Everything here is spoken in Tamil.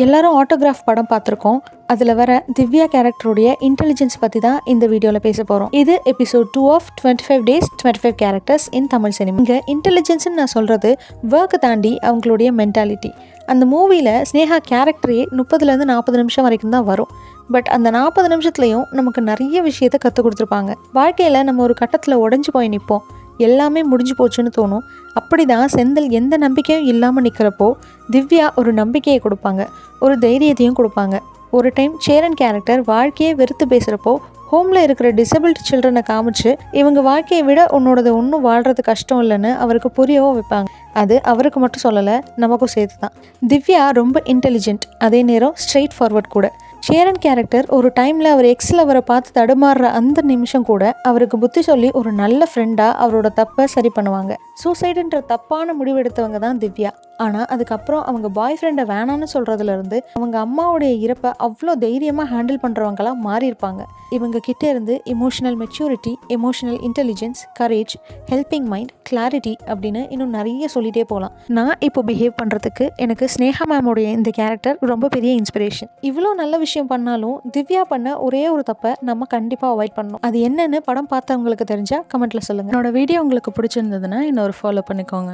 எல்லாரும் ஆட்டோகிராஃப் படம் பார்த்துருக்கோம். அதில் வர திவ்யா கேரக்டருடைய இன்டெலிஜென்ஸ் பற்றி தான் இந்த வீடியோவில் பேச போகிறோம். இது episode 2 of 25 days 25 characters in Tamil cinema. இங்கே இன்டெலிஜென்ஸ்ன்னு நான் சொல்கிறது ஒர்க்கை தாண்டி அவங்களுடைய மென்டாலிட்டி. அந்த மூவியில் ஸ்னேகா கேரக்டரே 30லேருந்து 40 நிமிஷம் வரைக்கும் தான் வரும். பட் அந்த 40 நிமிஷத்துலையும் நமக்கு நிறைய விஷயத்தை கற்றுக் கொடுத்துருப்பாங்க. வாழ்க்கையில் நம்ம ஒரு கட்டத்தில் உடஞ்சி போய் நிற்போம். எல்லாமே முடிஞ்சு போச்சுன்னு தோணும். அப்படி தான் செந்தில் எந்த நம்பிக்கையும் இல்லாமல் நிற்கிறப்போ திவ்யா ஒரு நம்பிக்கையை கொடுப்பாங்க, ஒரு தைரியத்தையும் கொடுப்பாங்க. ஒரு டைம் சேரன் கேரக்டர் வாழ்க்கையை வெறுத்து பேசுகிறப்போ ஹோமில் இருக்கிற டிசபிள்டு சில்ட்ரனை காமிச்சு இவங்க வாழ்க்கையை விட உன்னோடது ஒன்றும் வாழ்கிறது கஷ்டம் இல்லைன்னு அவருக்கு புரியவும் வைப்பாங்க. அது அவருக்கு மட்டும் சொல்லலை, நமக்கும் சேர்த்து தான். திவ்யா ரொம்ப இன்டெலிஜென்ட், அதே நேரம் ஸ்ட்ரெயிட் ஃபார்வர்ட் கூட. சேரன் கேரக்டர் ஒரு டைமில் அவர் எக்ஸில் அவரை பார்த்து தடுமாறுற அந்த நிமிஷம் கூட அவருக்கு புத்தி சொல்லி ஒரு நல்ல ஃப்ரெண்டாக அவரோட தப்பை சரி பண்ணுவாங்க. சூசைடுன்ற தப்பான முடிவெடுத்தவங்க தான் திவ்யா. ஆனால் அதுக்கப்புறம் அவங்க பாய் ஃப்ரெண்டை வேணான்னு சொல்கிறதுலேருந்து அவங்க அம்மாவுடைய இறப்பை அவ்வளோ தைரியமாக ஹேண்டில் பண்ணுறவங்களாம் மாறியிருப்பாங்க. இவங்க கிட்டே இருந்து emotional maturity, emotional intelligence, courage, helping mind, clarity அப்படின்னு இன்னும் நிறைய சொல்லிகிட்டே போகலாம். நான் இப்போ பிஹேவ் பண்ணுறதுக்கு எனக்கு ஸ்னேகா மேமோடைய இந்த கேரக்டர் ரொம்ப பெரிய இன்ஸ்பிரேஷன். இவ்வளோ நல்ல விஷயம் பண்ணாலும் திவ்யா பண்ண ஒரே ஒரு தப்பை நம்ம கண்டிப்பாக அவாய்ட் பண்ணணும். அது என்னன்னு படம் பார்த்தவங்களுக்கு தெரிஞ்சால் கமெண்ட்டில் சொல்லுங்கள். என்னோட வீடியோ உங்களுக்கு பிடிச்சிருந்ததுன்னா இன்னொரு ஃபாலோ பண்ணிக்கோங்க.